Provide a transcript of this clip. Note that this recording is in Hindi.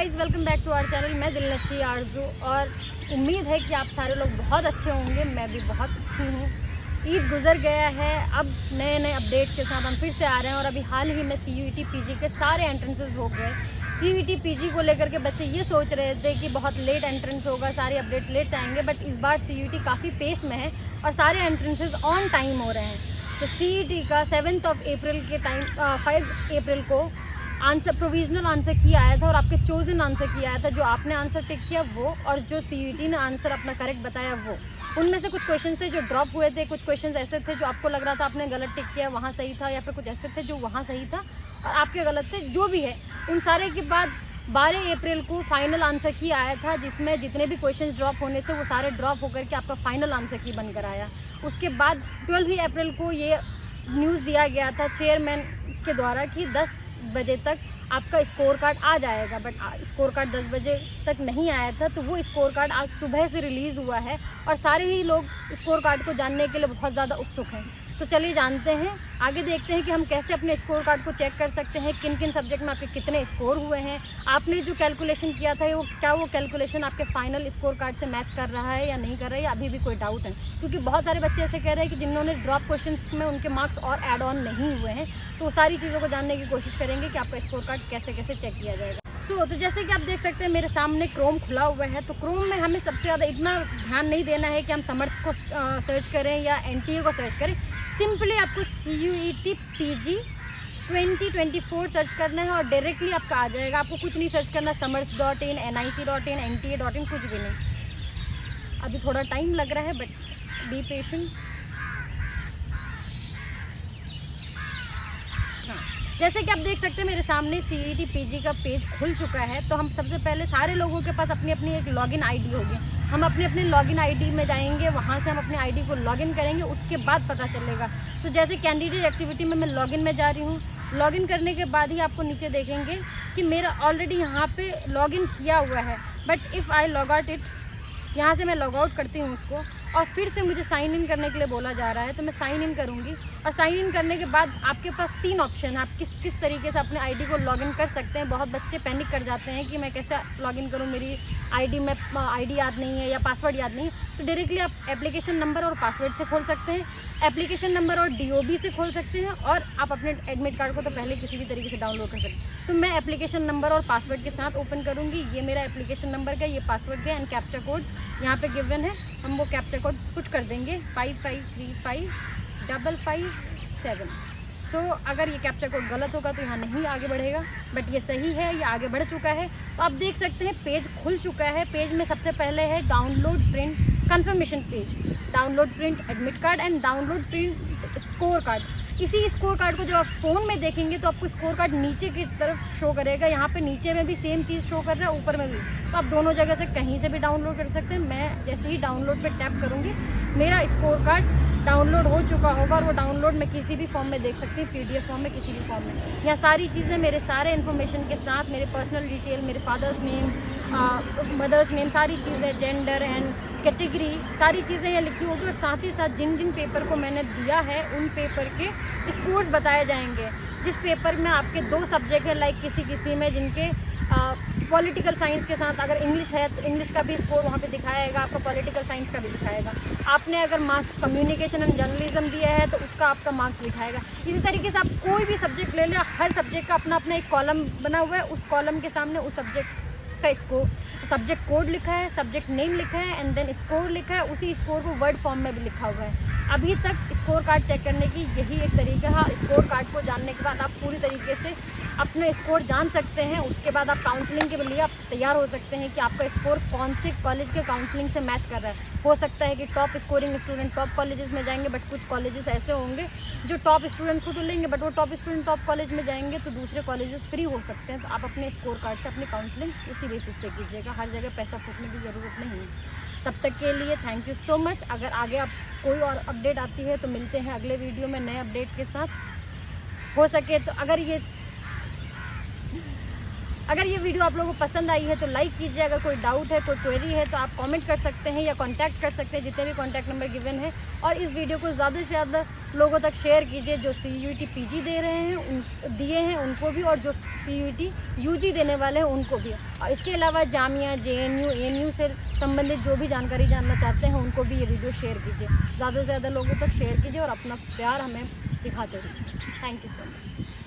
Guys, welcome back to our channel. मैं दिलनशी आरजू और उम्मीद है कि आप सारे लोग बहुत अच्छे होंगे। मैं भी बहुत अच्छी हूँ। ईद गुजर गया है, अब नए नए अपडेट्स के साथ हम फिर से आ रहे हैं। और अभी हाल ही में CUET PG के सारे एंट्रेंसेस हो गए। CUET PG को लेकर के बच्चे ये सोच रहे थे कि बहुत लेट एंट्रेंस होगा, सारे अपडेट्स लेट से आएंगे, बट इस बार CUET काफ़ी पेस में है और सारे एंट्रेंसेस ऑन टाइम हो रहे हैं। तो CUET का 7 अप्रैल के टाइम 5 अप्रैल को आंसर प्रोविजनल आंसर की आया था और आपके चोजन आंसर की आया था। जो आपने आंसर टिक किया वो और जो CUET ने आंसर अपना करेक्ट बताया वो। उनमें से कुछ क्वेश्चन थे जो ड्रॉप हुए थे, कुछ क्वेश्चन ऐसे थे जो आपको लग रहा था आपने गलत टिक किया, वहाँ सही था, या फिर कुछ ऐसे थे जो वहाँ सही था और आपके गलत थे। जो भी है, उन सारे के बाद 12 अप्रैल को फाइनल आंसर की आया था, जिसमें जितने भी क्वेश्चन ड्रॉप होने थे वो सारे ड्रॉप होकर के आपका फाइनल आंसर की बनकर आया। उसके बाद 12 अप्रैल को ये न्यूज़ दिया गया था चेयरमैन के द्वारा कि 10 बजे तक आपका स्कोर कार्ड आ जाएगा, बट स्कोर कार्ड 10 बजे तक नहीं आया था। तो वो स्कोर कार्ड आज सुबह से रिलीज़ हुआ है और सारे ही लोग स्कोर कार्ड को जानने के लिए बहुत ज़्यादा उत्सुक हैं। तो चलिए जानते हैं, आगे देखते हैं कि हम कैसे अपने स्कोर कार्ड को चेक कर सकते हैं, किन किन सब्जेक्ट में आपके कितने स्कोर हुए हैं, आपने जो कैलकुलेशन किया था वो कैलकुलेशन आपके फाइनल स्कोर कार्ड से मैच कर रहा है या नहीं कर रहा है, या अभी भी कोई डाउट है। क्योंकि बहुत सारे बच्चे ऐसे कह रहे हैं कि जिन्होंने ड्रॉप क्वेश्चंस में उनके मार्क्स और ऐड ऑन नहीं हुए हैं। तो सारी चीज़ों को जानने की कोशिश करेंगे कि आपका स्कोर कार्ड कैसे कैसे चेक किया जाएगा। तो जैसे कि आप देख सकते हैं मेरे सामने क्रोम खुला हुआ है। तो क्रोम में हमें सबसे ज़्यादा इतना ध्यान नहीं देना है कि हम समर्थ को सर्च करें या NTA को सर्च करें। सिंपली आपको CUET PG 2024 सर्च करना है और डायरेक्टली आपका आ जाएगा। आपको कुछ नहीं सर्च करना, समर्थ.in, NIC.in, NTA.in, कुछ भी नहीं। अभी थोड़ा टाइम लग रहा है, बट बी पेशेंट। जैसे कि आप देख सकते हैं मेरे सामने CUET PG का पेज खुल चुका है। तो हम सबसे पहले सारे लोगों के पास अपनी अपनी एक लॉगिन ID होगी। हम अपने अपने लॉगिन ID में जाएंगे, वहाँ से हम अपने ID को लॉगिन करेंगे, उसके बाद पता चलेगा। तो जैसे कैंडिडेट एक्टिविटी में मैं लॉगिन में जा रही हूँ। लॉगिन करने के बाद ही आपको नीचे देखेंगे कि मेरा ऑलरेडी यहाँ पे लॉगिन किया हुआ है, but if I log out it, यहाँ से मैं लॉग आउट करती हूँ उसको और फिर से मुझे साइन इन करने के लिए बोला जा रहा है। तो मैं साइन इन करूँगी और साइन इन करने के बाद आपके पास 3 ऑप्शन है, आप किस तरीके से अपने ID को लॉगिन कर सकते हैं। बहुत बच्चे पैनिक कर जाते हैं कि मैं कैसे लॉगिन करूँ, मेरी ID में ID याद नहीं है या पासवर्ड याद नहीं है। तो डायरेक्टली आप एप्लीकेशन नंबर और पासवर्ड से खोल सकते हैं, एप्लीकेशन नंबर और DOB से खोल सकते हैं, और आप अपने एडमिट कार्ड को तो पहले किसी भी तरीके से डाउनलोड कर सकते हैं। तो मैं एप्लीकेशन नंबर और पासवर्ड के साथ ओपन करूँगी। ये मेरा एप्लीकेशन नंबर का, ये पासवर्ड का, एंड कैप्चा कोड यहाँ पे गिवन है। हम वो कैप्चा कोड पुट कर देंगे 55355557। अगर ये कैप्चा कोड गलत होगा तो यहाँ नहीं आगे बढ़ेगा, बट ये सही है, ये आगे बढ़ चुका है। तो आप देख सकते हैं पेज खुल चुका है। पेज में सबसे पहले है download print conformation page, download print admit card and download print score card. इसी स्कोर कार्ड को जब आप फ़ोन में देखेंगे तो आपको स्कोर कार्ड नीचे की तरफ शो करेगा। यहाँ पे नीचे में भी सेम चीज़ शो कर रहा है, ऊपर में भी। तो आप दोनों जगह से कहीं से भी डाउनलोड कर सकते हैं। मैं जैसे ही डाउनलोड पे टैप करूँगी, मेरा स्कोर कार्ड डाउनलोड हो चुका होगा और वो डाउनलोड मैं किसी भी फॉर्म में देख सकती हूँ, PDF फॉर्म में, किसी भी फॉर्म में। यहाँ सारी चीज़ें मेरे सारे इन्फॉर्मेशन के साथ, मेरे पर्सनल डिटेल, मेरे फादर्स नेम, मदर्स नेम, सारी चीज़ें, जेंडर एंड कैटेगरी, सारी चीज़ें यहाँ लिखी होगी। और साथ ही साथ जिन जिन पेपर को मैंने दिया है उन पेपर के स्कोर्स बताए जाएंगे। जिस पेपर में आपके 2 सब्जेक्ट है, लाइक किसी में जिनके पॉलिटिकल साइंस के साथ अगर इंग्लिश है तो इंग्लिश का भी स्कोर वहाँ पे दिखाएगा, आपका पॉलिटिकल साइंस का भी दिखाएगा। आपने अगर मास कम्युनिकेशन एंड जर्नलिज्म दिया है तो उसका आपका मार्क्स दिखाएगा। इसी तरीके से आप कोई भी सब्जेक्ट ले लें, हर सब्जेक्ट का अपना अपना एक कॉलम बना हुआ है। उस कॉलम के सामने उस सब्जेक्ट का स्कोर, सब्जेक्ट कोड लिखा है, सब्जेक्ट नेम लिखा है, एंड देन स्कोर लिखा है। उसी स्कोर को वर्ड फॉर्म में भी लिखा हुआ है। अभी तक स्कोर कार्ड चेक करने की यही एक तरीका है। स्कोर कार्ड को जानने के बाद आप पूरी तरीके से अपने स्कोर जान सकते हैं। उसके बाद आप काउंसलिंग के लिए आप तैयार हो सकते हैं कि आपका स्कोर कौन से कॉलेज के काउंसलिंग से मैच कर रहा है। हो सकता है कि top scoring student top colleges में जाएंगे, बट कुछ कॉलेजेस ऐसे होंगे जो टॉप स्टूडेंट्स को तो लेंगे, बट वो टॉप स्टूडेंट टॉप कॉलेज में जाएंगे तो दूसरे कॉलेजेस फ्री हो सकते हैं। तो आप अपने स्कोर कार्ड से अपनी काउंसलिंग उसी बेसिस पे कीजिएगा, हर जगह पैसा फूकने की ज़रूरत नहीं है। तब तक के लिए थैंक यू सो मच। अगर आगे आप कोई और अपडेट आती है तो मिलते हैं अगले वीडियो में नए अपडेट के साथ। हो सके तो अगर ये अगर ये वीडियो आप लोगों को पसंद आई है तो लाइक कीजिए। अगर कोई डाउट है, कोई क्वेरी है तो आप कमेंट कर सकते हैं या कांटेक्ट कर सकते हैं, जितने भी कांटेक्ट नंबर गिवन है। और इस वीडियो को ज़्यादा से ज़्यादा लोगों तक शेयर कीजिए, जो CUET PG दे रहे हैं दिए हैं उनको भी, और जो CUET UG देने वाले हैं उनको भी। और इसके अलावा जामिया, JNU, ANU से संबंधित जो भी जानकारी जानना चाहते हैं उनको भी ये वीडियो शेयर कीजिए। ज़्यादा से ज़्यादा लोगों तक शेयर कीजिए और अपना प्यार हमें दिखाते रहिए। Thank you so much.